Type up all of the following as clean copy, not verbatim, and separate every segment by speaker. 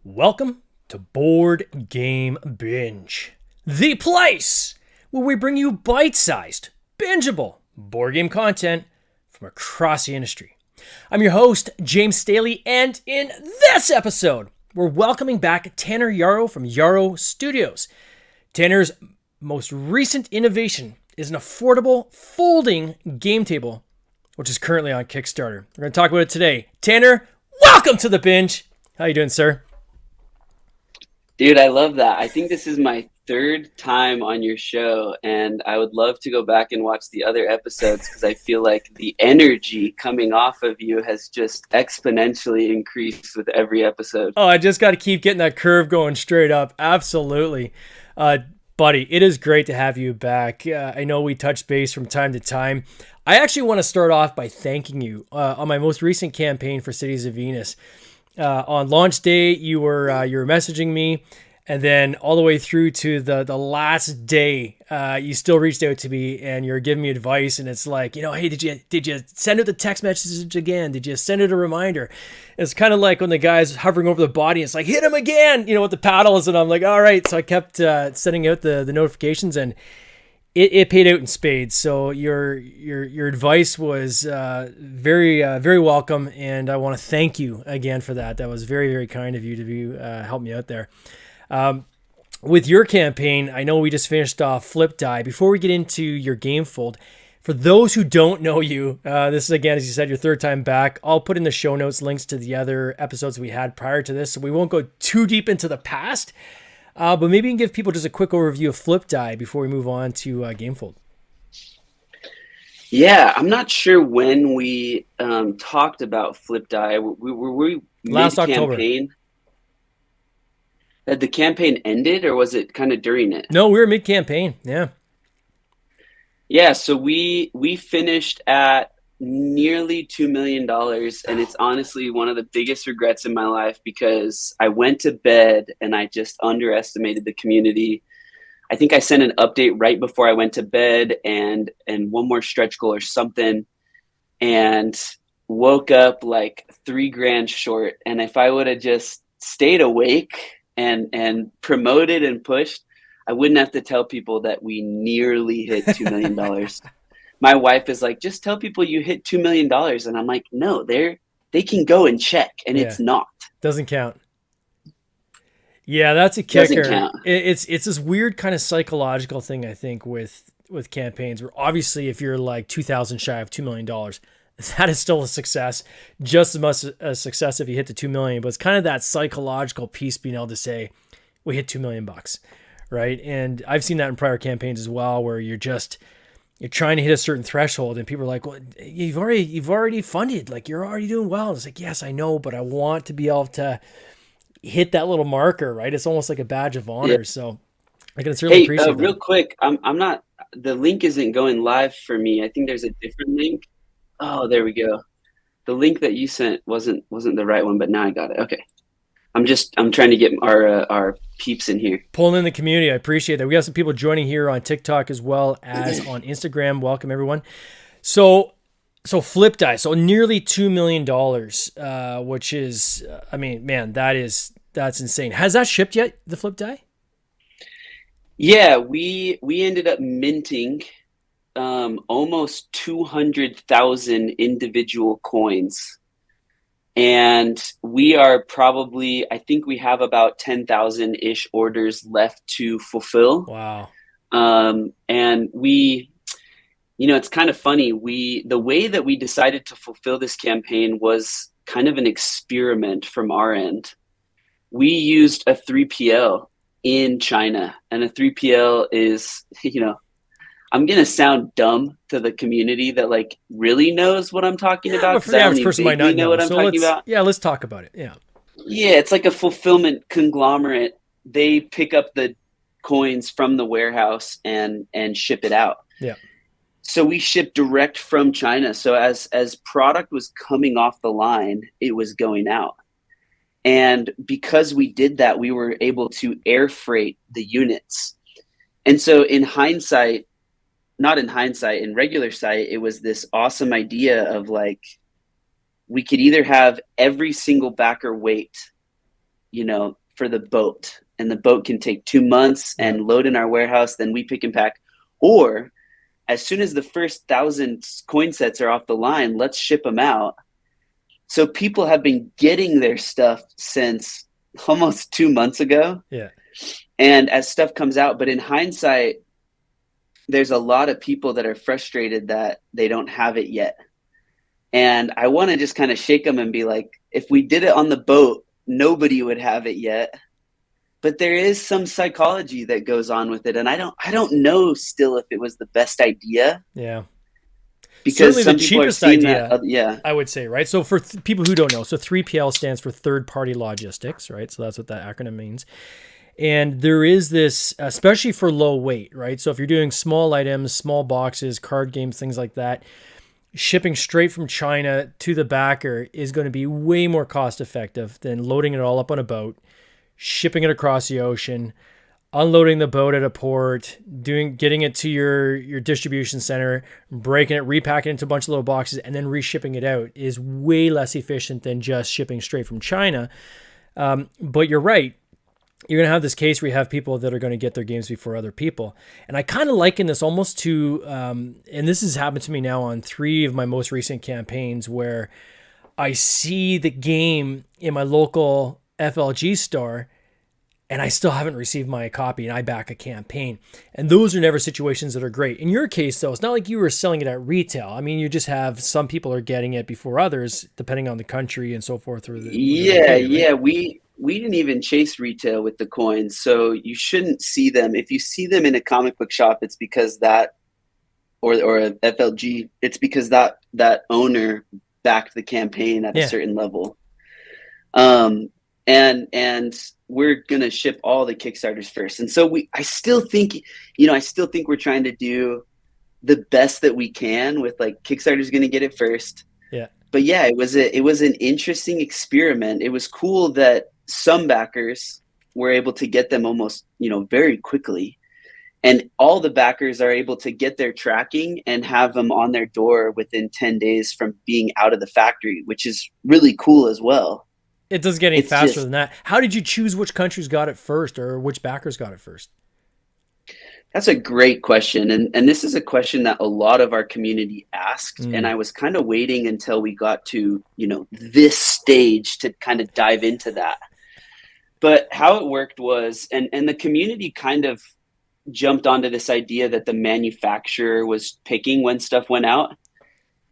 Speaker 1: Welcome to Board Game Binge, the place where we bring you bite-sized, bingeable board game content from across the industry. I'm your host, James Staley, and in this episode, we're welcoming back Tanner Yarro from Yarro Studios. Tanner's most recent innovation is an affordable folding game table, which is currently on Kickstarter. We're going to talk about it today. Tanner, welcome to the binge. How you doing, sir?
Speaker 2: Dude, I love that. I think this is my third time on your show, and I would love to go back and watch the other episodes because I feel like the energy coming off of you has just exponentially increased with every episode.
Speaker 1: Oh, I just got to keep getting that curve going straight up. Absolutely. Buddy, it is great to have you back. I know we touch base from time to time. I actually want to start off by thanking you on my most recent campaign for Cities of Venus. On launch day, you were messaging me, and then all the way through to the last day, you still reached out to me and you're giving me advice. And it's like, hey, did you send out the text message again? Did you send it a reminder? It's kind of like when the guy's hovering over the body, it's like, hit him again, with the paddles. And I'm like, all right. So I kept sending out the notifications, and it paid out in spades. So your advice was very very welcome, and I want to thank you again for that. That was very, very kind of you to help me out there. With your campaign, I know we just finished off Flip Die. Before we get into your GameFold, for those who don't know you, this is, again, as you said, your third time back. I'll put in the show notes links to the other episodes we had prior to this, so we won't go too deep into the past. But maybe you can give people just a quick overview of Flip Die before we move on to GameFold.
Speaker 2: Yeah, I'm not sure when we talked about Flip Die. Were we
Speaker 1: Last October?
Speaker 2: Had the campaign ended, or was it kind of during it?
Speaker 1: No, we were mid-campaign. Yeah.
Speaker 2: Yeah, so we finished at nearly $2 million, and it's honestly one of the biggest regrets in my life because I went to bed and I just underestimated the community. I think I sent an update right before I went to bed and one more stretch goal or something, and woke up like $3,000 short. And if I would have just stayed awake and promoted and pushed, I wouldn't have to tell people that we nearly hit $2 million. My wife is like, just tell people you hit $2 million. And I'm like, no, they can go and check, and it's not.
Speaker 1: Doesn't count. Yeah, that's a kicker.
Speaker 2: Doesn't count.
Speaker 1: It's this weird kind of psychological thing, I think, with campaigns where obviously if you're like 2,000 shy of $2 million, that is still a success, just as much a success if you hit the 2 million. But it's kind of that psychological piece being able to say, we hit $2 million, right? And I've seen that in prior campaigns as well, where you're trying to hit a certain threshold and people are like, well, you've already funded, like you're already doing well. And it's like, yes, I know, but I want to be able to hit that little marker, right? It's almost like a badge of honor. Yeah. So I can certainly appreciate that.
Speaker 2: Real quick, I'm not, the link isn't going live for me. I think there's a different link. Oh, there we go. The link that you sent wasn't the right one, but now I got it. Okay. I'm trying to get our peeps in here.
Speaker 1: Pulling in the community. I appreciate that. We got some people joining here on TikTok as well as on Instagram. Welcome, everyone. So Flip Die. So nearly $2 million, which is, I mean, man, that's insane. Has that shipped yet, the Flip Die?
Speaker 2: Yeah, we ended up minting almost 200,000 individual coins. And we are probably, I think we have about 10,000-ish orders left to fulfill.
Speaker 1: Wow.
Speaker 2: And we, it's kind of funny. The way that we decided to fulfill this campaign was kind of an experiment from our end. We used a 3PL in China, and a 3PL is, I'm going to sound dumb to the community that like really knows what I'm talking about.
Speaker 1: But the average person might not know
Speaker 2: what I'm talking about.
Speaker 1: Yeah, let's talk about it. Yeah.
Speaker 2: Yeah, it's like a fulfillment conglomerate. They pick up the coins from the warehouse and ship it out.
Speaker 1: Yeah.
Speaker 2: So we ship direct from China. So as product was coming off the line, it was going out. And because we did that, we were able to air freight the units. And so in hindsight, not in hindsight, in regular sight, it was this awesome idea of like, we could either have every single backer wait, for the boat, and the boat can take 2 months
Speaker 1: Yeah.
Speaker 2: and load in our warehouse. Then we pick and pack. Or as soon as the first 1,000 coin sets are off the line, let's ship them out. So people have been getting their stuff since almost 2 months ago.
Speaker 1: Yeah.
Speaker 2: And as stuff comes out, but in hindsight, there's a lot of people that are frustrated that they don't have it yet. And I want to just kind of shake them and be like, if we did it on the boat, nobody would have it yet. But there is some psychology that goes on with it. And I don't know still if it was the best idea,
Speaker 1: Yeah.
Speaker 2: because
Speaker 1: Certainly the
Speaker 2: some people are
Speaker 1: cheapest
Speaker 2: seeing
Speaker 1: idea,
Speaker 2: that. Yeah.
Speaker 1: I would say, right? So for people who don't know, so 3PL stands for third party logistics, right? So that's what that acronym means. And there is this, especially for low weight, right? So if you're doing small items, small boxes, card games, things like that, shipping straight from China to the backer is going to be way more cost effective than loading it all up on a boat, shipping it across the ocean, unloading the boat at a port, getting it to your distribution center, breaking it, repacking it into a bunch of little boxes, and then reshipping it out is way less efficient than just shipping straight from China. But you're right. You're going to have this case where you have people that are going to get their games before other people. And I kind of liken this almost to, and this has happened to me now on 3 of my most recent campaigns, where I see the game in my local FLG store and I still haven't received my copy, and I back a campaign. And those are never situations that are great. In your case, though, it's not like you were selling it at retail. I mean, you just have some people are getting it before others, depending on the country and so forth.
Speaker 2: Yeah. We didn't even chase retail with the coins. So you shouldn't see them. If you see them in a comic book shop, it's because or a FLG, it's because that owner backed the campaign at a certain level. And we're going to ship all the Kickstarters first. And so I still think we're trying to do the best that we can with, like, Kickstarter's going to get it first.
Speaker 1: Yeah.
Speaker 2: But yeah, it was an interesting experiment. It was cool that some backers were able to get them almost, very quickly. And all the backers are able to get their tracking and have them on their door within 10 days from being out of the factory, which is really cool as well.
Speaker 1: It does get any faster than that. How did you choose which countries got it first, or which backers got it first?
Speaker 2: That's a great question. And this is a question that a lot of our community asked. And I was kind of waiting until we got to, this stage to kind of dive into that. But how it worked was, and the community kind of jumped onto this idea that the manufacturer was picking when stuff went out.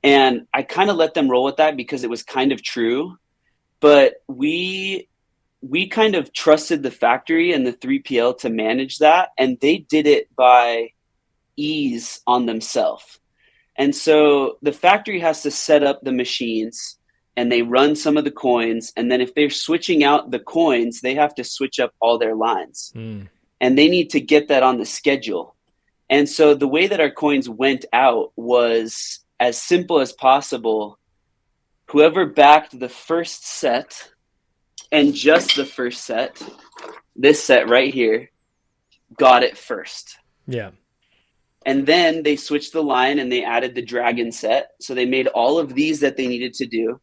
Speaker 2: And I kind of let them roll with that because it was kind of true. But we kind of trusted the factory and the 3PL to manage that, and they did it by ease on themselves. And so the factory has to set up the machines, and they run some of the coins, and then if they're switching out the coins, they have to switch up all their lines. And they need to get that on the schedule. And so the way that our coins went out was as simple as possible. Whoever backed the first set, and just the first set, this set right here, got it first.
Speaker 1: Yeah. And
Speaker 2: then they switched the line and they added the dragon set. So they made all of these that they needed to do.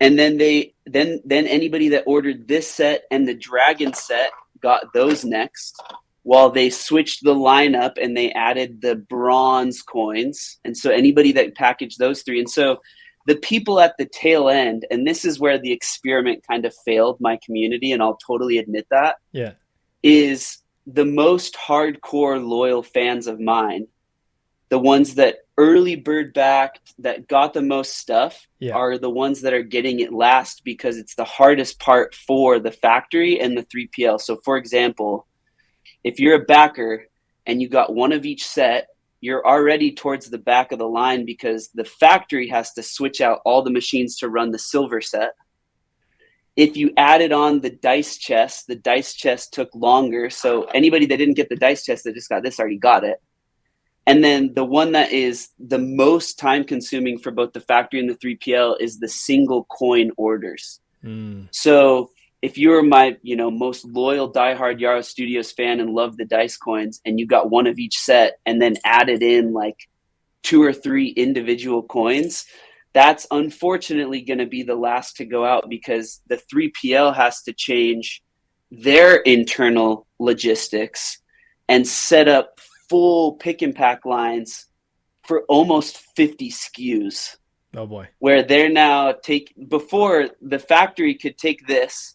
Speaker 2: And then then anybody that ordered this set and the dragon set got those next, while they switched the lineup and they added the bronze coins. And so anybody that packaged those 3. And so the people at the tail end, and this is where the experiment kind of failed my community, and I'll totally admit that, is the most hardcore loyal fans of mine, the ones that early bird backed, that got the most stuff, are the ones that are getting it last, because it's the hardest part for the factory and the 3PL. So for example, if you're a backer and you got one of each set, you're already towards the back of the line because the factory has to switch out all the machines to run the silver set. If you added on the dice chest took longer. So anybody that didn't get the dice chest that just got this already got it. And then the one that is the most time consuming for both the factory and the 3PL is the single coin orders. So if you're my, most loyal diehard Yarro Studios fan and love the dice coins, and you got one of each set and then added in like 2 or 3 individual coins, That's unfortunately going to be the last to go out because the 3PL has to change their internal logistics and set up full pick and pack lines for almost 50 SKUs.
Speaker 1: Oh boy.
Speaker 2: Where they're now before the factory could take this,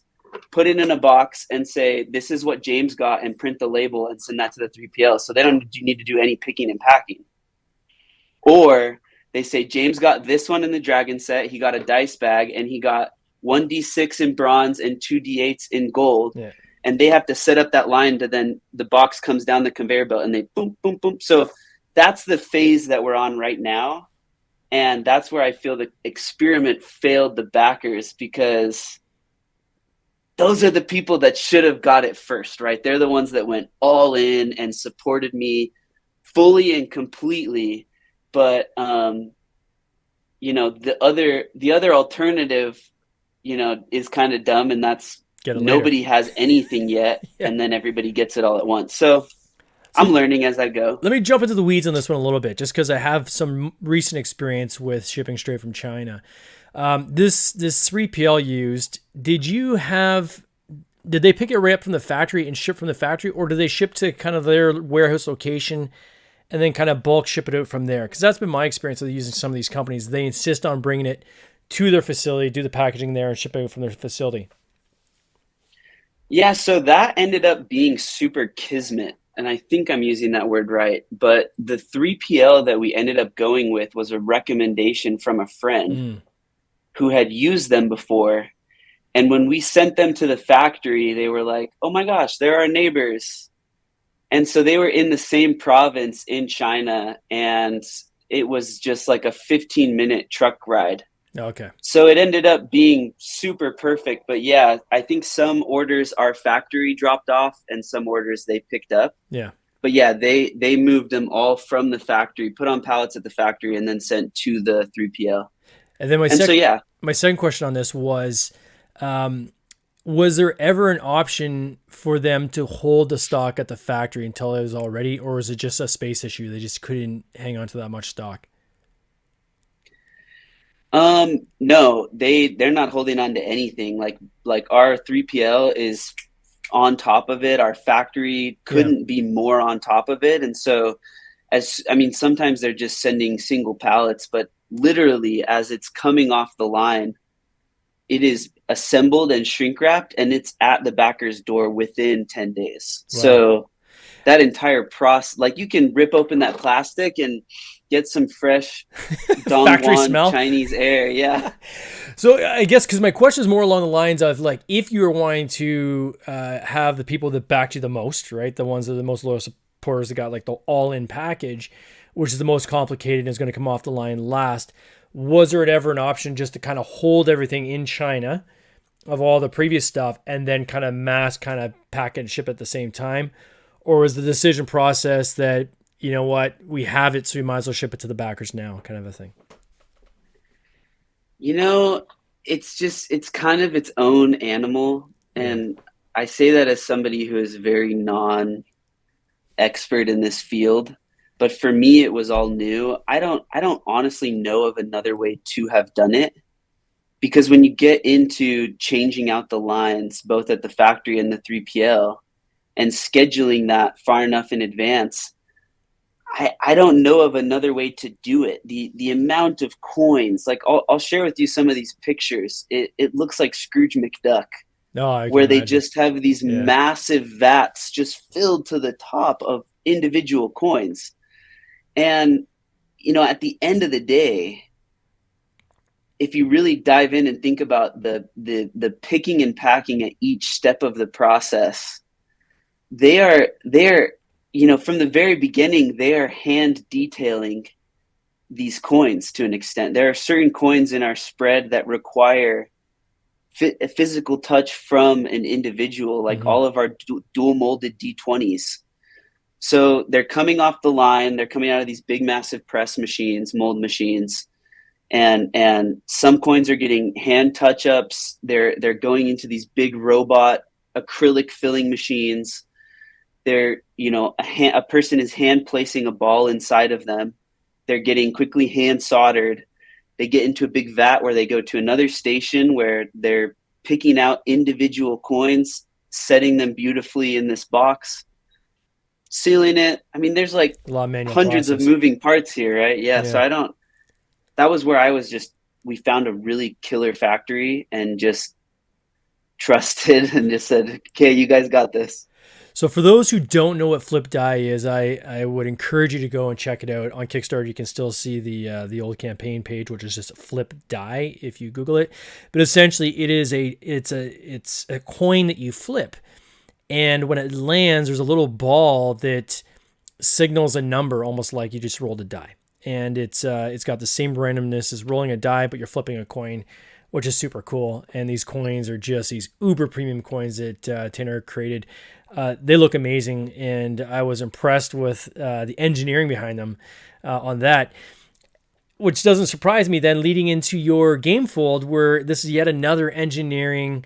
Speaker 2: put it in a box and say, this is what James got, and print the label and send that to the 3PL. So they don't need to do any picking and packing. Or they say, James got this one in the Dragon set. He got a dice bag and he got 1d6 in bronze and 2d8s in gold.
Speaker 1: Yeah.
Speaker 2: And they have to set up that line to then the box comes down the conveyor belt and they boom, boom, boom. So that's the phase that we're on right now. And that's where I feel the experiment failed the backers, because those are the people that should have got it first, right? They're the ones that went all in and supported me fully and completely. But, you know, the other alternative, you know, is kind of dumb, and that's nobody has anything yet. Yeah. And then everybody gets it all at once. So I'm learning as I go.
Speaker 1: Let me jump into the weeds on this one a little bit, just because I have some recent experience with shipping straight from China. This 3PL used, did they pick it right up from the factory and ship from the factory, or did they ship to kind of their warehouse location and then kind of bulk ship it out from there? Because that's been my experience with using some of these companies. They insist on bringing it to their facility, do the packaging there, and ship it out from their facility.
Speaker 2: Yeah, so that ended up being super kismet. And I think I'm using that word right. But the 3PL that we ended up going with was a recommendation from a friend who had used them before. And when we sent them to the factory, they were like, oh my gosh, they're our neighbors. And so they were in the same province in China, and it was just like a 15-minute truck ride.
Speaker 1: Okay.
Speaker 2: So it ended up being super perfect. But yeah, I think some orders are factory dropped off and some orders they picked up.
Speaker 1: Yeah.
Speaker 2: But yeah, they moved them all from the factory, put on pallets at the factory, and then sent to the 3PL.
Speaker 1: And then my second question on this was there ever an option for them to hold the stock at the factory until it was all ready, or is it just a space issue? They just couldn't hang on to that much stock?
Speaker 2: No, they're not holding on to anything. Like our 3PL is on top of it. Our factory couldn't be more on top of it. And so sometimes they're just sending single pallets, but literally as it's coming off the line, it is assembled and shrink wrapped, and it's at the backer's door within 10 days. Wow. So that entire process, like, you can rip open that plastic and get some fresh Dongguan Chinese air. Yeah.
Speaker 1: So I guess, because my question is more along the lines of, like, if you were wanting to have the people that backed you the most, right, the ones that are the most loyal supporters that got like the all-in package, which is the most complicated and is going to come off the line last, was there ever an option just to kind of hold everything in China of all the previous stuff and then kind of mass kind of pack and ship at the same time? Or was the decision process that, you know what, we have it, so we might as well ship it to the backers now, kind of a thing?
Speaker 2: You know, it's kind of its own animal. And I say that as somebody who is very non-expert in this field. But for me, it was all new. I don't honestly know of another way to have done it, because when you get into changing out the lines, both at the factory and the 3PL, and scheduling that far enough in advance, I don't know of another way to do it. The amount of coins, like I'll share with you some of these pictures. It looks like Scrooge McDuck, where they just have these massive vats just filled to the top of individual coins. And, you know, at the end of the day, if you really dive in and think about the picking and packing at each step of the process, they are, you know, from the very beginning, they are hand detailing these coins to an extent. There are certain coins in our spread that require a physical touch from an individual, like all of our dual molded D20s. So they're coming off the line. They're coming out of these big, massive press machines, mold machines. And some coins are getting hand touch-ups. They're going into these big robot acrylic filling machines. They're, you know, a person is hand placing a ball inside of them. They're getting quickly hand soldered. They get into a big vat where they go to another station where they're picking out individual coins, setting them beautifully in this box, sealing it. I mean, there's like
Speaker 1: A lot of manual
Speaker 2: hundreds of
Speaker 1: process.
Speaker 2: moving parts here, right? Yeah. So
Speaker 1: Yeah.
Speaker 2: I don't, that was where I was just, we found a really killer factory and just trusted and just said, okay, you guys got this.
Speaker 1: So for those who don't know what Flip Die is, I would encourage you to go and check it out on Kickstarter. You can still see the old campaign page, which is just Flip Die if you Google it. But essentially, it's a coin that you flip, and when it lands, there's a little ball that signals a number, almost like you just rolled a die. And it's got the same randomness as rolling a die, but you're flipping a coin, which is super cool. And these coins are just these uber premium coins that Tanner created. They look amazing, and I was impressed with the engineering behind them on that, which doesn't surprise me then leading into your GameFold, where this is yet another engineering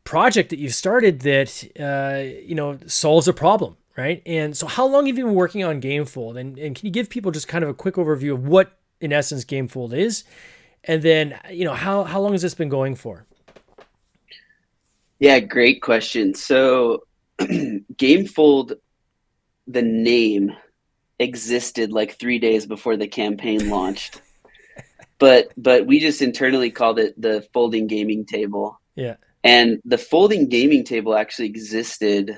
Speaker 1: project that you've started that solves a problem, right? And so how long have you been working on GameFold? And can you give people just kind of a quick overview of what, in essence, GameFold is? And then, how long has this been going for?
Speaker 2: Yeah, great question. So GameFold, the name existed like 3 days before the campaign launched. But we just internally called it the folding gaming table.
Speaker 1: Yeah.
Speaker 2: And the folding gaming table actually existed,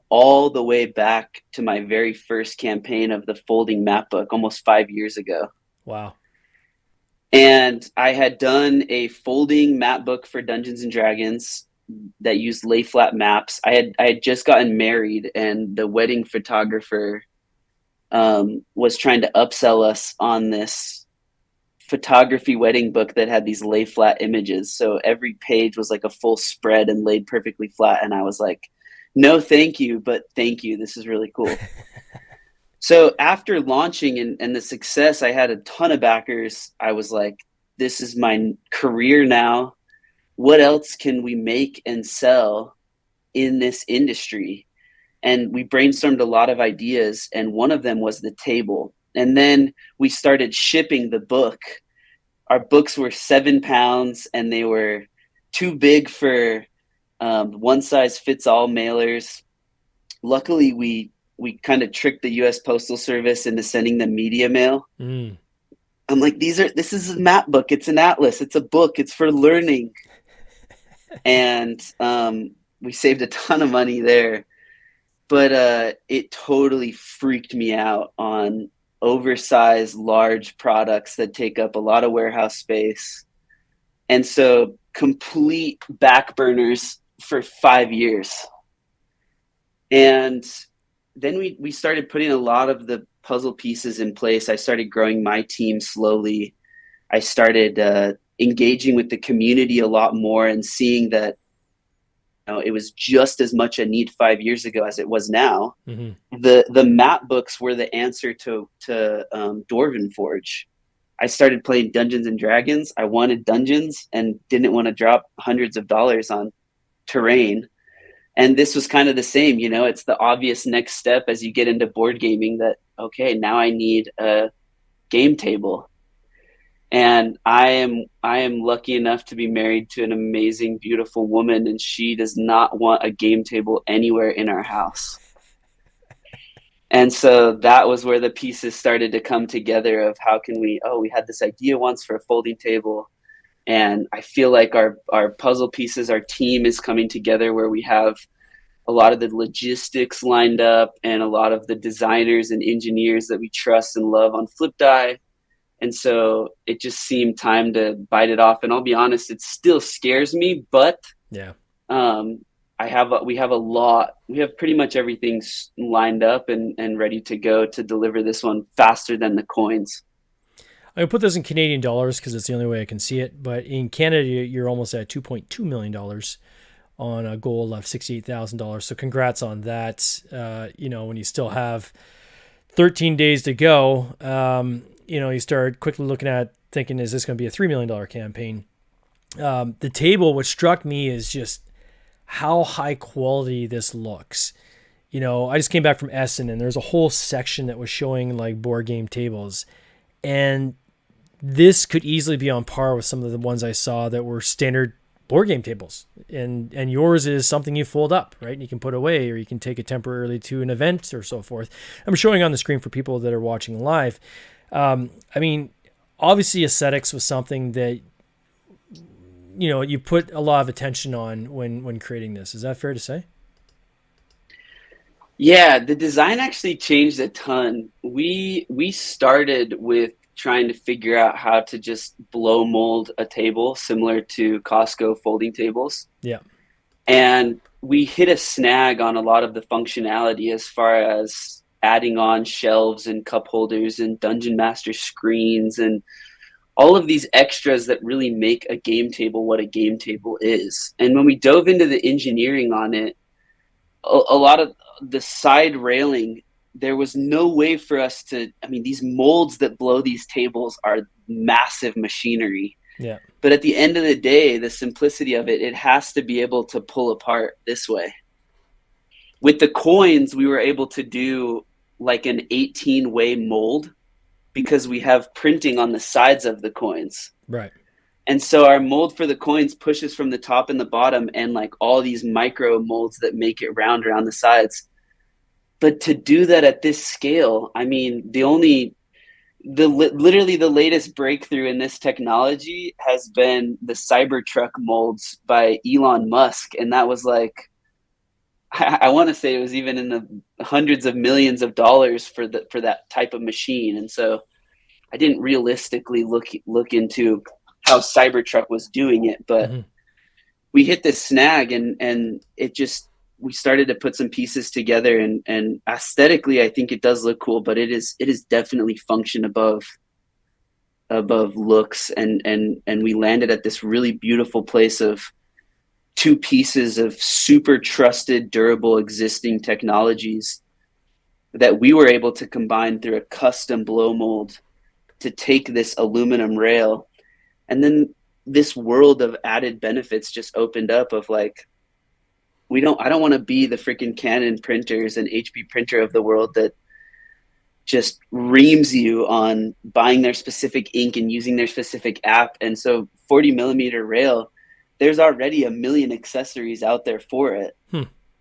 Speaker 2: all the way back to my very first campaign of the folding map book almost 5 years ago.
Speaker 1: Wow.
Speaker 2: And I had done a folding map book for Dungeons and Dragons that used lay flat maps. I had just gotten married, and the wedding photographer was trying to upsell us on this photography wedding book that had these lay flat images. So every page was like a full spread and laid perfectly flat. And I was like, no, thank you, but thank you. This is really cool. So after launching and the success, I had a ton of backers. I was like, this is my career now. What else can we make and sell in this industry? And we brainstormed a lot of ideas, and one of them was the table. And then we started shipping the book. Our books were 7 pounds, and they were too big for one size fits all mailers. Luckily, we kind of tricked the U.S. Postal Service into sending them media mail. I'm like, this is a map book. It's an atlas. It's a book. It's for learning. And we saved a ton of money there. But it totally freaked me out on oversized, large products that take up a lot of warehouse space. And so complete back burners for 5 years. And then we started putting a lot of the puzzle pieces in place. I started growing my team slowly. I started engaging with the community a lot more and seeing that it was just as much a need 5 years ago as it was now. Mm-hmm. The map books were the answer to Dwarven Forge. I started playing Dungeons and Dragons. I wanted dungeons and didn't want to drop hundreds of dollars on terrain. And this was kind of the same, it's the obvious next step as you get into board gaming that, okay, now I need a game table. And I am lucky enough to be married to an amazing, beautiful woman, and she does not want a game table anywhere in our house. And so that was where the pieces started to come together of how can we had this idea once for a folding table. And I feel like our puzzle pieces, our team is coming together where we have a lot of the logistics lined up and a lot of the designers and engineers that we trust and love on Flip Die. And so it just seemed time to bite it off. And I'll be honest, it still scares me, but
Speaker 1: yeah,
Speaker 2: we have pretty much everything lined up and ready to go to deliver this one faster than the coins.
Speaker 1: I put this in Canadian dollars because it's the only way I can see it. But in Canada, you're almost at $2.2 million on a goal of $68,000. So congrats on that. When you still have 13 days to go, you start quickly looking at thinking, is this going to be a $3 million campaign? The table, what struck me is just how high quality this looks. I just came back from Essen, and there's a whole section that was showing like board game tables. And this could easily be on par with some of the ones I saw that were standard board game tables. And yours is something you fold up, right? And you can put away, or you can take it temporarily to an event or so forth. I'm showing on the screen for people that are watching live. I mean, obviously aesthetics was something that, you know, you put a lot of attention on when creating this. Is that fair to say?
Speaker 2: Yeah, the design actually changed a ton. We started with trying to figure out how to just blow mold a table similar to Costco folding tables.
Speaker 1: Yeah.
Speaker 2: And we hit a snag on a lot of the functionality as far as adding on shelves and cup holders and Dungeon Master screens and all of these extras that really make a game table what a game table is. And when we dove into the engineering on it, a lot of the side railing, there was no way for us to, I mean, these molds that blow these tables are massive machinery.
Speaker 1: Yeah.
Speaker 2: But at the end of the day, the simplicity of it, it has to be able to pull apart this way. With the coins, we were able to do like an 18-way mold because we have printing on the sides of the coins.
Speaker 1: Right.
Speaker 2: And so our mold for the coins pushes from the top and the bottom, and like all these micro molds that make it round around the sides. But to do that at this scale, I mean, literally the latest breakthrough in this technology has been the Cybertruck molds by Elon Musk. And that was like, I want to say it was even in the hundreds of millions of dollars for that type of machine. And so I didn't realistically look into how Cybertruck was doing it, but we hit this snag, and it just, we started to put some pieces together, and aesthetically, I think it does look cool, but it is definitely function above looks. And we landed at this really beautiful place of two pieces of super trusted, durable, existing technologies that we were able to combine through a custom blow mold to take this aluminum rail. And then this world of added benefits just opened up of like, I don't want to be the freaking Canon printers and HP printer of the world that just reams you on buying their specific ink and using their specific app. And so 40 millimeter rail, there's already a million accessories out there for it.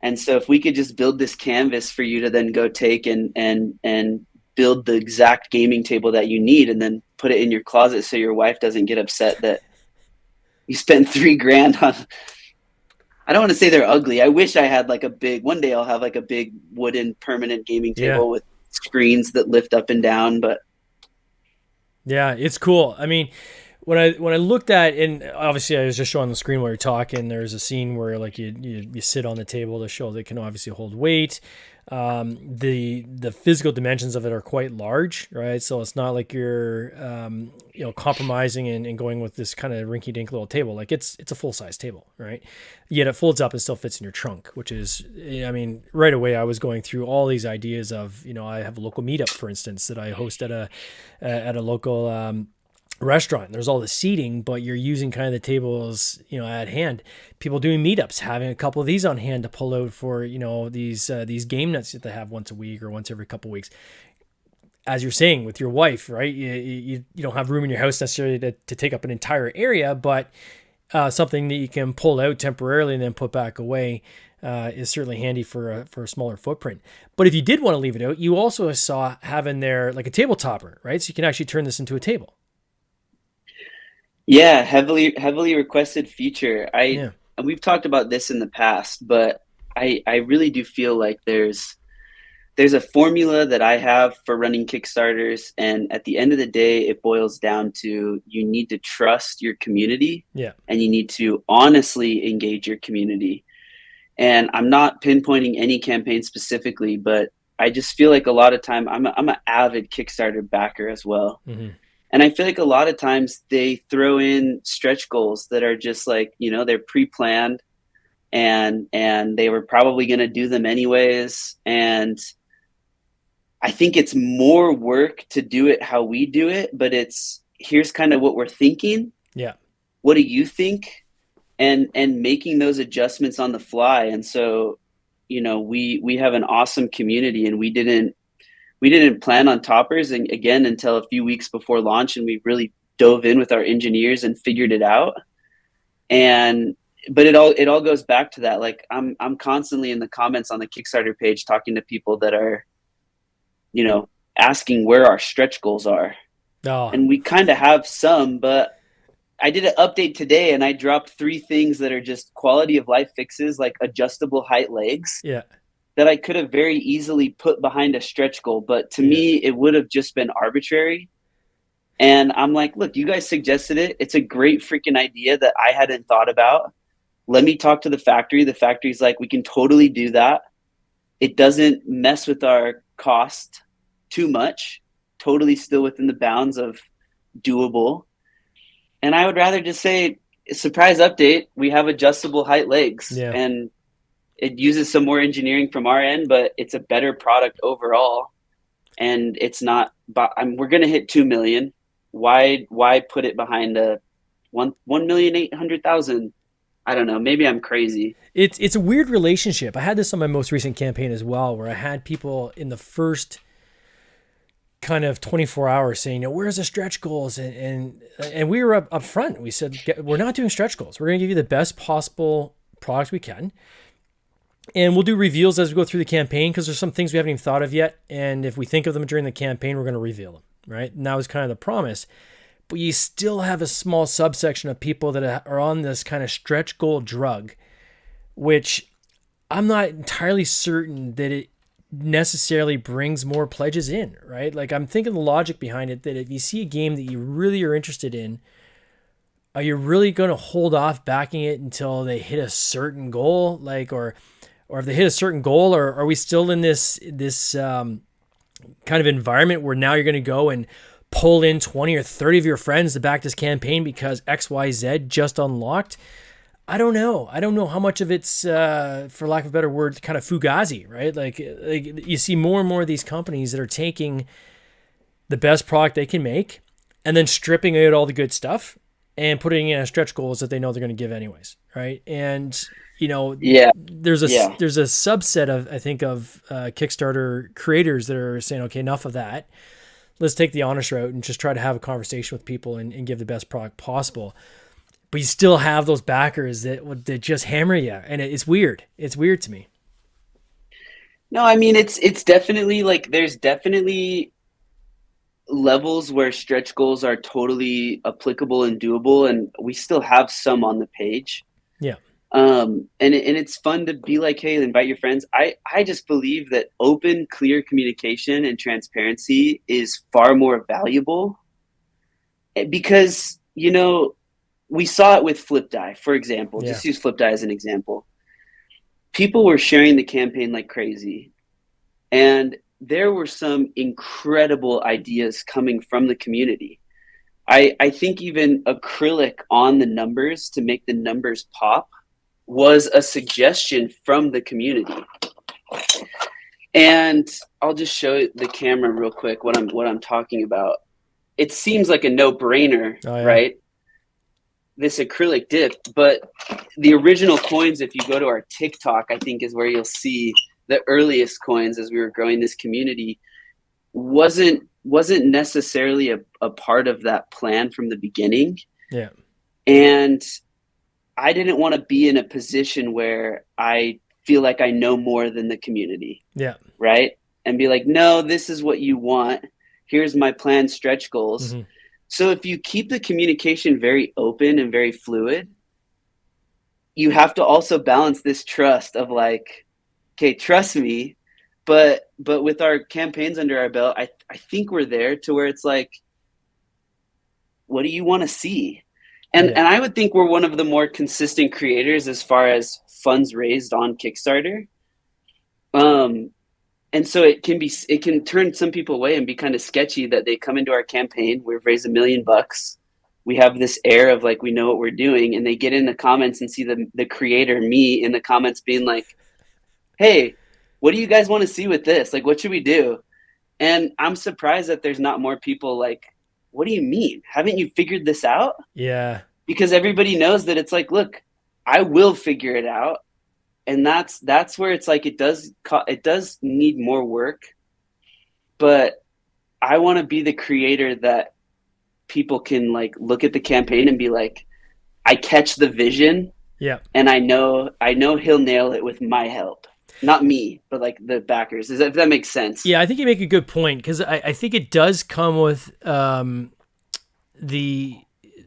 Speaker 2: And so if we could just build this canvas for you to then go take and build the exact gaming table that you need, and then put it in your closet so your wife doesn't get upset that you spent $3,000 on. I don't want to say they're ugly. I wish I had like one day I'll have like a big wooden permanent gaming table with screens that lift up and down, but
Speaker 1: yeah, it's cool. I mean, when I looked at, and obviously I was just showing the screen while you're talking, there's a scene where like you sit on the table to show that it can obviously hold weight. The physical dimensions of it are quite large, right? So it's not like you're compromising and going with this kind of rinky-dink little table. Like it's a full-size table, right? Yet it folds up and still fits in your trunk, which is, I mean, right away I was going through all these ideas of, I have a local meetup, for instance, that I host at a local restaurant. There's all the seating, but you're using kind of the tables, at hand. People doing meetups, having a couple of these on hand to pull out for, these game nuts that they have once a week or once every couple of weeks. As you're saying with your wife, right? You don't have room in your house necessarily to take up an entire area, but something that you can pull out temporarily and then put back away is certainly handy for a smaller footprint. But if you did want to leave it out, you also saw having there like a table topper, right? So you can actually turn this into a table.
Speaker 2: Yeah, heavily requested feature. We've talked about this in the past, but I really do feel like there's a formula that I have for running Kickstarters, and at the end of the day, it boils down to you need to trust your community, and you need to honestly engage your community. And I'm not pinpointing any campaign specifically, but I just feel like a lot of time I'm an avid Kickstarter backer as well. And I feel like a lot of times they throw in stretch goals that are just like, they're pre-planned and they were probably going to do them anyways. And I think it's more work to do it how we do it, but here's kind of what we're thinking.
Speaker 1: Yeah.
Speaker 2: What do you think? And making those adjustments on the fly. And so, we have an awesome community, and we we didn't plan on toppers and again until a few weeks before launch, and we really dove in with our engineers and figured it out. And but it all goes back to that. Like I'm constantly in the comments on the Kickstarter page talking to people that are, asking where our stretch goals are.
Speaker 1: Oh,
Speaker 2: And we kind of have some, but I did an update today and I dropped 3 things that are just quality of life fixes, like adjustable height legs,
Speaker 1: yeah.
Speaker 2: that I could have very easily put behind a stretch goal. But to
Speaker 1: Yeah.
Speaker 2: me, it would have just been arbitrary. And I'm like, look, you guys suggested it. It's a great freaking idea that I hadn't thought about. Let me talk to the factory. The factory's like, we can totally do that. It doesn't mess with our cost too much, totally still within the bounds of doable. And I would rather just say, surprise update, we have adjustable height legs.
Speaker 1: Yeah.
Speaker 2: And it uses some more engineering from our end, but it's a better product overall. And it's not, we're going to hit 2 million. Why put it behind a 1,800,000? I don't know. Maybe I'm crazy.
Speaker 1: It's a weird relationship. I had this on my most recent campaign as well, where I had people in the first kind of 24 hours saying, where's the stretch goals? And we were up front. We said, we're not doing stretch goals. We're going to give you the best possible product we can. And we'll do reveals as we go through the campaign, because there's some things we haven't even thought of yet. And if we think of them during the campaign, we're going to reveal them, right? And that was kind of the promise. But you still have a small subsection of people that are on this kind of stretch goal drug, which I'm not entirely certain that it necessarily brings more pledges in, right? Like, I'm thinking the logic behind it, that if you see a game that you really are interested in, are you really going to hold off backing it until they hit a certain goal? Like, or if they hit a certain goal, or are we still in this kind of environment where now you're going to go and pull in 20 or 30 of your friends to back this campaign because XYZ just unlocked? I don't know. I don't know how much of it's, for lack of a better word, kind of fugazi, right? Like you see more and more of these companies that are taking the best product they can make and then stripping out all the good stuff and putting in stretch goals that they know they're going to give anyways, right? And
Speaker 2: Yeah.
Speaker 1: there's a subset of, I think, of Kickstarter creators that are saying, okay, enough of that. Let's take the honest route and just try to have a conversation with people and give the best product possible. But you still have those backers that just hammer you, and it's weird. It's weird to me.
Speaker 2: No, I mean, it's definitely like, there's definitely levels where stretch goals are totally applicable and doable, and we still have some on the page.
Speaker 1: Yeah.
Speaker 2: And it's fun to be like, hey, invite your friends. I just believe that open, clear communication and transparency is far more valuable, because we saw it with Flip Die, for example.
Speaker 1: Yeah.
Speaker 2: Just use Flip Die as an example. People were sharing the campaign like crazy, and there were some incredible ideas coming from the community. I think even acrylic on the numbers to make the numbers pop was a suggestion from the community. And I'll just show the camera real quick what I'm talking about. It seems like a no-brainer, right? This acrylic dip, but the original coins, if you go to our TikTok, I think is where you'll see the earliest coins as we were growing this community, wasn't necessarily a part of that plan from the beginning.
Speaker 1: Yeah.
Speaker 2: And I didn't want to be in a position where I feel like I know more than the community.
Speaker 1: Yeah.
Speaker 2: Right. And be like, no, this is what you want. Here's my planned stretch goals. Mm-hmm. So if you keep the communication very open and very fluid, you have to also balance this trust of like, okay, trust me. But with our campaigns under our belt, I think we're there to where it's like, what do you want to see? And I would think we're one of the more consistent creators as far as funds raised on Kickstarter. And so it can turn some people away and be kind of sketchy that they come into our campaign. We've raised $1 million. We have this air of like, we know what we're doing. And they get in the comments and see the creator, me, in the comments being like, hey, what do you guys want to see with this? Like, what should we do? And I'm surprised that there's not more people like, what do you mean? Haven't you figured this out?
Speaker 1: Yeah.
Speaker 2: Because everybody knows that it's like, look, I will figure it out. And that's where it's like, it does need more work. but I want to be the creator that people can like look at the campaign and be like, I catch the vision,
Speaker 1: Yeah.
Speaker 2: and I know he'll nail it with my help. Not me, but like the backers. If that makes sense.
Speaker 1: Yeah, I think you make a good point because I think it does come with the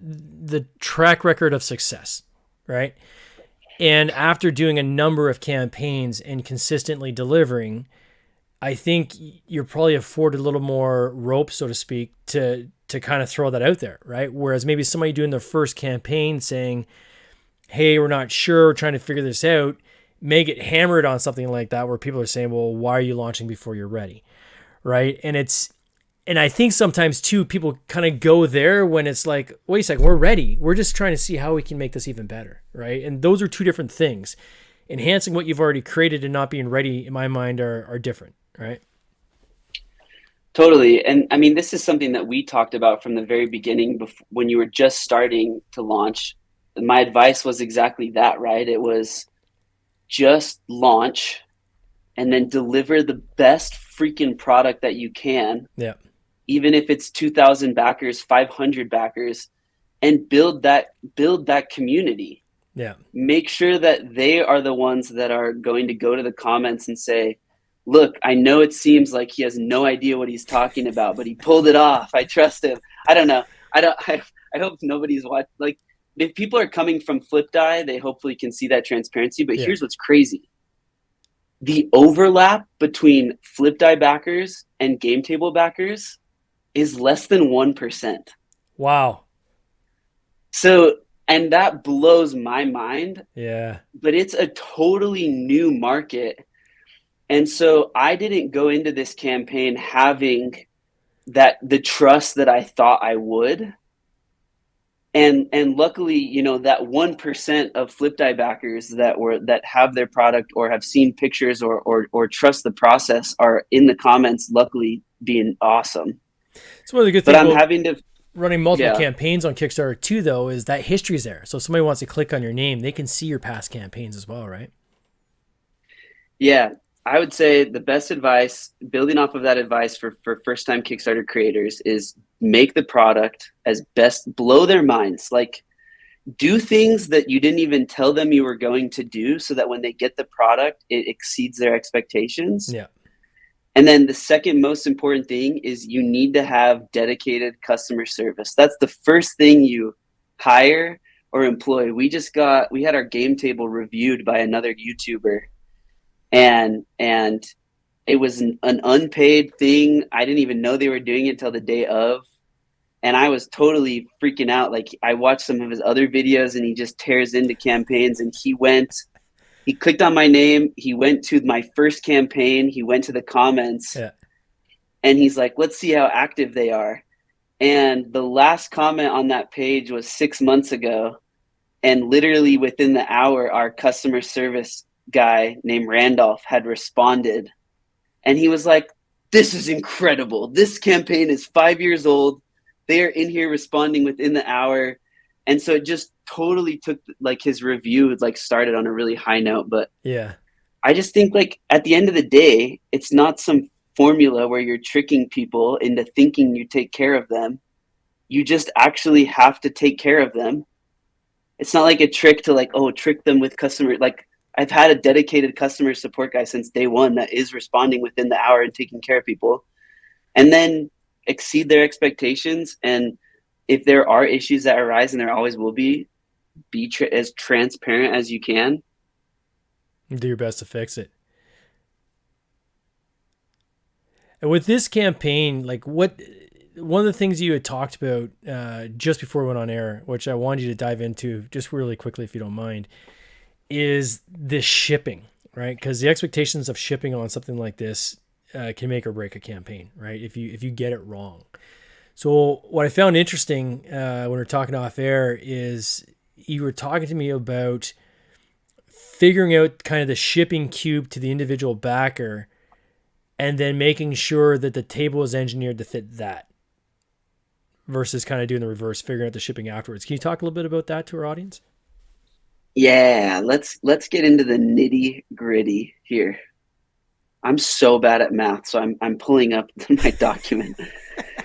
Speaker 1: the track record of success, right? And after doing a number of campaigns and consistently delivering, I think you're probably afforded a little more rope, so to speak, to kind of throw that out there, right? Whereas maybe somebody doing their first campaign saying, "Hey, we're not sure, we're trying to figure this out," may get hammered on something like that, where people are saying, "Well, why are you launching before you're ready?" Right? And I think sometimes too, people kind of go there when it's like, wait a second, we're ready. We're just trying to see how we can make this even better, right? And those are two different things. Enhancing what you've already created and not being ready, in my mind, are different, right?
Speaker 2: Totally. And I mean, this is something that we talked about from the very beginning when you were just starting to launch. My advice was exactly that, right? It was just launch and then deliver the best freaking product that you can,
Speaker 1: Yeah,
Speaker 2: even if it's 2,000 backers, 500 backers, and build that community.
Speaker 1: yeah,
Speaker 2: Make sure that they are the ones that are going to go to the comments and say, look, I know it seems like he has no idea what he's talking about, but he pulled it off. I trust him. I don't know. I hope nobody's watched. Like, if people are coming from FlipDie, they hopefully can see that transparency. But
Speaker 1: yeah.
Speaker 2: here's what's crazy: the overlap between FlipDie backers and game table backers is less than 1%.
Speaker 1: Wow.
Speaker 2: So, and that blows my mind.
Speaker 1: Yeah,
Speaker 2: But it's a totally new market. And so I didn't go into this campaign having the trust that I thought I would. And luckily, that 1% of FlipDie backers that have their product or have seen pictures or trust the process are in the comments, luckily being awesome.
Speaker 1: it's one of the good
Speaker 2: But
Speaker 1: things
Speaker 2: I'm
Speaker 1: about
Speaker 2: having to
Speaker 1: running multiple
Speaker 2: yeah.
Speaker 1: campaigns on Kickstarter too, though, is that history's there. So if somebody wants to click on your name, they can see your past campaigns as well, right?
Speaker 2: Yeah, I would say the best advice, building off of that advice for first time Kickstarter creators, is make the product as best, blow their minds. Like, do things that you didn't even tell them you were going to do so that when they get the product, it exceeds their expectations.
Speaker 1: Yeah.
Speaker 2: And then the second most important thing is you need to have dedicated customer service. That's the first thing you hire or employ. We had our game table reviewed by another YouTuber, and it was an unpaid thing. I didn't even know they were doing it until the day of, and I was totally freaking out. Like, I watched some of his other videos and he just tears into campaigns, and he clicked on my name, he went to my first campaign, he went to the comments,
Speaker 1: Yeah.
Speaker 2: and he's like, let's see how active they are. And the last comment on that page was 6 months ago, and literally within the hour, our customer service guy named Randolph had responded, and he was like, this is incredible. This campaign is 5 years old. They are in here responding within the hour. And so it just totally took, like, his review like started on a really high note. But
Speaker 1: Yeah.
Speaker 2: I just think, like, at the end of the day, it's not some formula where you're tricking people into thinking you take care of them. You just actually have to take care of them. It's not like a trick to, like, oh, trick them with customer. Like, I've had a dedicated customer support guy since day one that is responding within the hour and taking care of people, and then exceed their expectations. And if there are issues that arise, and there always will be as transparent as you can.
Speaker 1: Do your best to fix it. And with this campaign, like, one of the things you had talked about just before we went on air, which I wanted you to dive into just really quickly, if you don't mind, is the shipping, right? Because the expectations of shipping on something like this can make or break a campaign, right? If you get it wrong. So what I found interesting when we were talking off air is you were talking to me about figuring out kind of the shipping cube to the individual backer, and then making sure that the table is engineered to fit that, versus kind of doing the reverse, figuring out the shipping afterwards. Can you talk a little bit about that to our audience?
Speaker 2: Yeah, let's get into the nitty gritty here. I'm so bad at math, so I'm pulling up my document.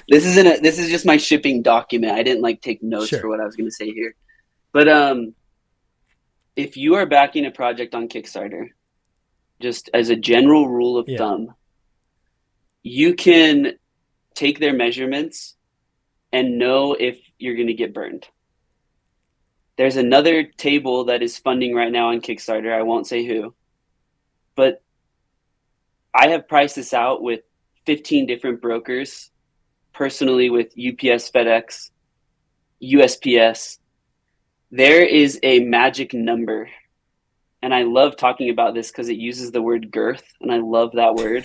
Speaker 2: This is just my shipping document. I didn't like take notes for
Speaker 1: Sure.
Speaker 2: what I was going to say here. But if you are backing a project on Kickstarter, just as a general rule of
Speaker 1: Yeah.
Speaker 2: thumb, you can take their measurements and know if you're going to get burned. There's another table that is funding right now on Kickstarter. I won't say who, but I have priced this out with 15 different brokers, personally with UPS, FedEx, USPS. There is a magic number. And I love talking about this because it uses the word girth, and I love that word.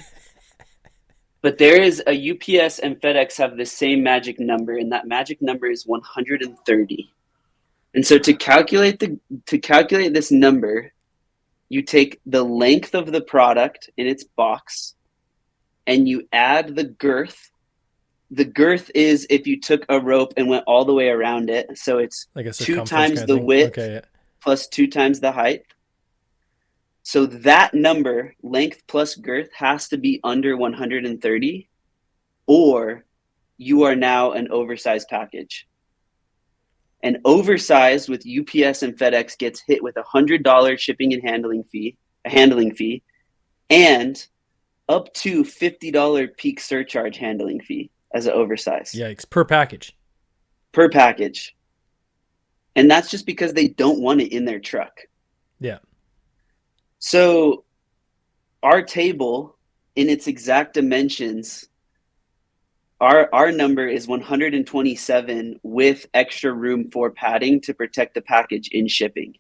Speaker 2: But there is a UPS and FedEx have the same magic number, and that magic number is 130. And so to calculate this number, you take the length of the product in its box and you add the girth. The girth is if you took a rope and went all the way around it. So it's
Speaker 1: Like a
Speaker 2: 2
Speaker 1: circumference
Speaker 2: times
Speaker 1: kind of
Speaker 2: the
Speaker 1: thing.
Speaker 2: width
Speaker 1: Okay. Yeah.
Speaker 2: plus 2 times the height. So that number, length plus girth, has to be under 130, or you are now an oversized package. An oversized with UPS and FedEx gets hit with $100 shipping and handling fee, and up to $50 peak surcharge handling fee as an oversized.
Speaker 1: Yikes. Per package.
Speaker 2: Per package. And that's just because they don't want it in their truck.
Speaker 1: Yeah.
Speaker 2: So our table in its exact dimensions, our number is 127 with extra room for padding to protect the package in shipping.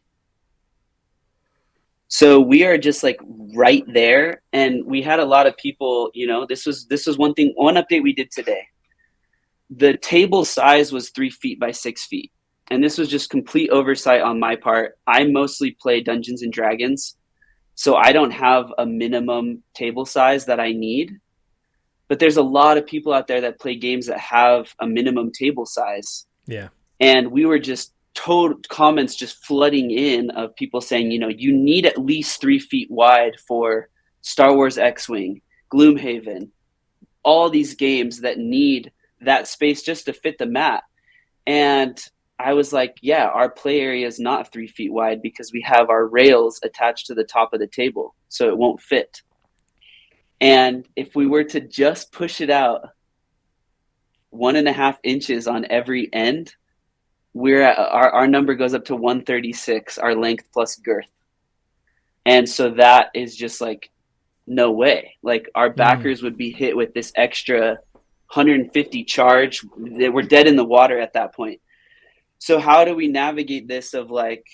Speaker 2: So we are just like right there. And we had a lot of people, this was one update we did today. The table size was 3 feet by 6 feet. And this was just complete oversight on my part. I mostly play Dungeons and Dragons, so I don't have a minimum table size that I need. But there's a lot of people out there that play games that have a minimum table size.
Speaker 1: Yeah.
Speaker 2: And we were just comments just flooding in of people saying, you need at least 3 feet wide for Star Wars X-Wing, Gloomhaven, all these games that need that space just to fit the mat. And I was like, yeah, our play area is not 3 feet wide because we have our rails attached to the top of the table, so it won't fit. And if we were to just push it out 1.5 inches on every end, we're at our number goes up to 136, our length plus girth. And so that is just like, no way. Like our backers would be hit with this extra 150 charge. We're dead in the water at that point. So how do we navigate this of like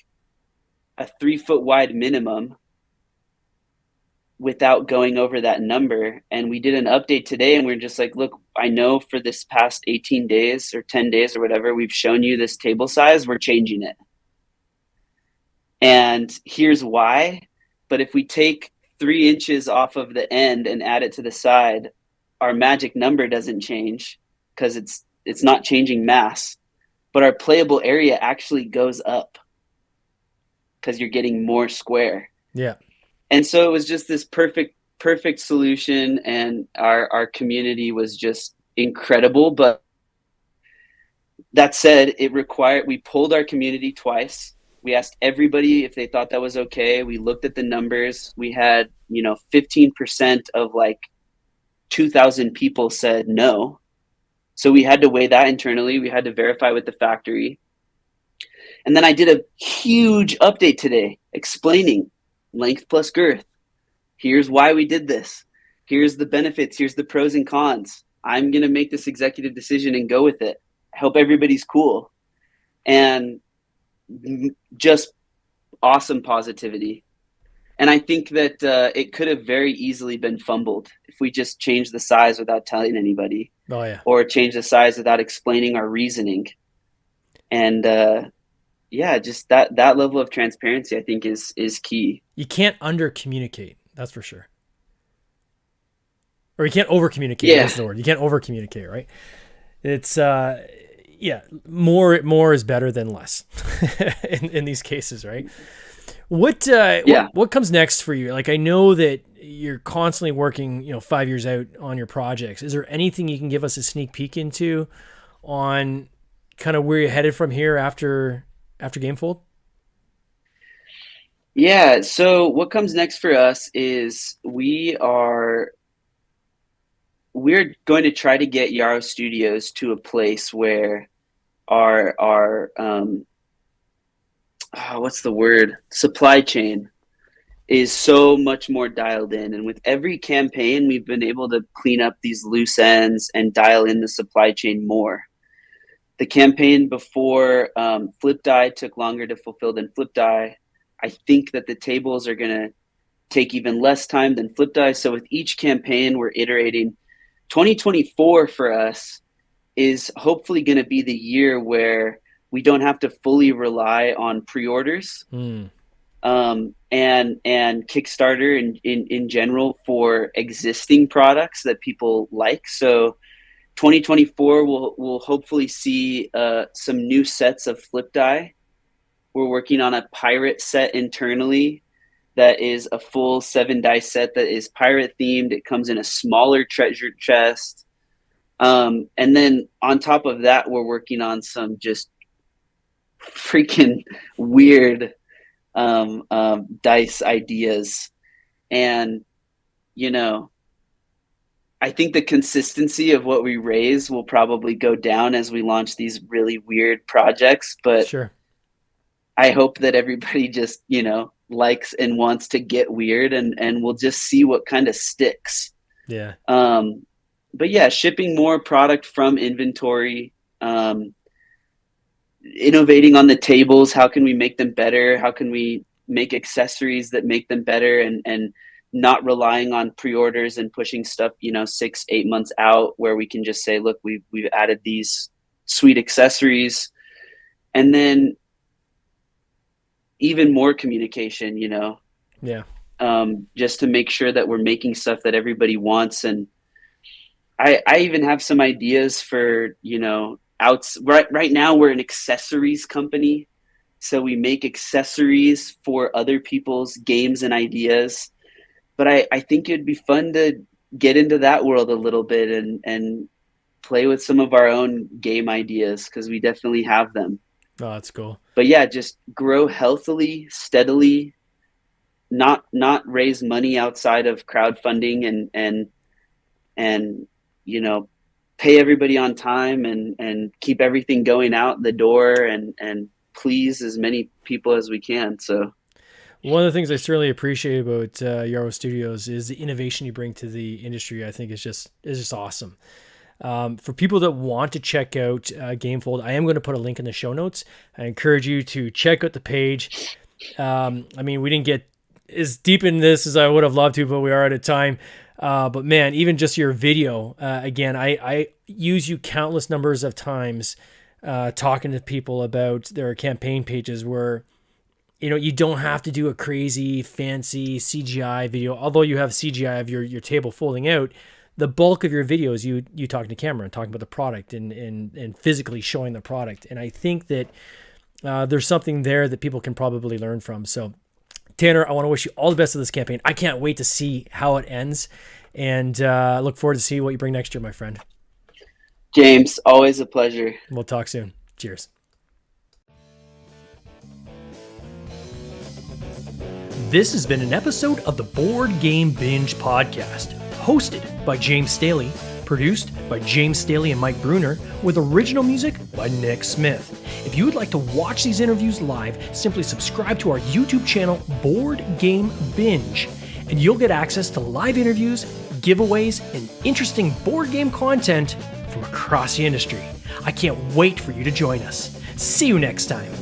Speaker 2: a 3 foot wide minimum without going over that number? And we did an update today and we're just like, look, I know for this past 18 days or 10 days or whatever, we've shown you this table size, we're changing it. And here's why. But if we take 3 inches off of the end and add it to the side, our magic number doesn't change because it's not changing mass, but our playable area actually goes up because you're getting more square.
Speaker 1: Yeah.
Speaker 2: And so it was just this perfect solution, and our community was just incredible. But that said, we polled our community twice. We asked everybody if they thought that was okay. We looked at the numbers. We had, 15% of like 2,000 people said no. So we had to weigh that internally. We had to verify with the factory. And then I did a huge update today explaining length plus girth. Here's why we did this. Here's the benefits. Here's the pros and cons. I'm going to make this executive decision and go with it. I hope everybody's cool. And just awesome positivity. And I think that it could have very easily been fumbled if we just changed the size without telling anybody.
Speaker 1: Oh, yeah.
Speaker 2: Or change the size without explaining our reasoning. And just that level of transparency, I think, is key.
Speaker 1: You can't under communicate. That's for sure. Or you can't over communicate.
Speaker 2: Yeah.
Speaker 1: That's the word. You can't over communicate, right? It's more is better than less in these cases, right? What comes next for you? Like, I know that you're constantly working, 5 years out on your projects. Is there anything you can give us a sneak peek into on kind of where you're headed from here after GameFold?
Speaker 2: Yeah. So what comes next for us is we're going to try to get Yarro Studios to a place where our what's the word? Supply chain is so much more dialed in. And with every campaign, we've been able to clean up these loose ends and dial in the supply chain more. The campaign before Flip Die took longer to fulfill than Flip Die. I think that the tables are going to take even less time than Flip Die. So with each campaign, we're iterating. 2024 for us is hopefully going to be the year where we don't have to fully rely on pre-orders and Kickstarter in general for existing products that people like. So 2024 we'll hopefully see some new sets of Flip Die. We're working on a pirate set internally that is a full 7 dice set that is pirate themed. It comes in a smaller treasure chest. And then on top of that, we're working on some just freaking weird dice ideas. And, I think the consistency of what we raise will probably go down as we launch these really weird projects. But
Speaker 1: sure.
Speaker 2: I hope that everybody just, likes and wants to get weird and we'll just see what kind of sticks.
Speaker 1: Yeah.
Speaker 2: But yeah, shipping more product from inventory, innovating on the tables. How can we make them better? How can we make accessories that make them better and not relying on pre-orders and pushing stuff, 6-8 months out, where we can just say, look, we've added these sweet accessories. And then even more communication,
Speaker 1: Yeah.
Speaker 2: Just to make sure that we're making stuff that everybody wants. And I even have some ideas for, right now we're an accessories company. So we make accessories for other people's games and ideas. But I think it'd be fun to get into that world a little bit and play with some of our own game ideas, because we definitely have them.
Speaker 1: Oh, that's cool.
Speaker 2: But yeah, just grow healthily, steadily, not raise money outside of crowdfunding and pay everybody on time and keep everything going out the door and please as many people as we can. So
Speaker 1: one of the things I certainly appreciate about Yarro Studios is the innovation you bring to the industry. I think is just awesome. For people that want to check out GameFold, I am going to put a link in the show notes. I encourage you to check out the page. We didn't get as deep in this as I would have loved to, but we are out of time. But man, even just your video, again, I use you countless numbers of times talking to people about their campaign pages where, you don't have to do a crazy fancy CGI video, although you have CGI of your table folding out. The bulk of your videos, you talking to camera and talking about the product and physically showing the product. And I think that there's something there that people can probably learn from. So Tanner, I want to wish you all the best of this campaign. I can't wait to see how it ends, and look forward to see what you bring next year, my friend.
Speaker 2: James, always a pleasure.
Speaker 1: We'll talk soon. Cheers. This has been an episode of the Board Game Binge podcast, hosted by James Staley, produced by James Staley and Mike Bruner, with original music by Nick Smith. If you would like to watch these interviews live, simply subscribe to our YouTube channel, Board Game Binge, and you'll get access to live interviews, giveaways, and interesting board game content from across the industry. I can't wait for you to join us. See you next time.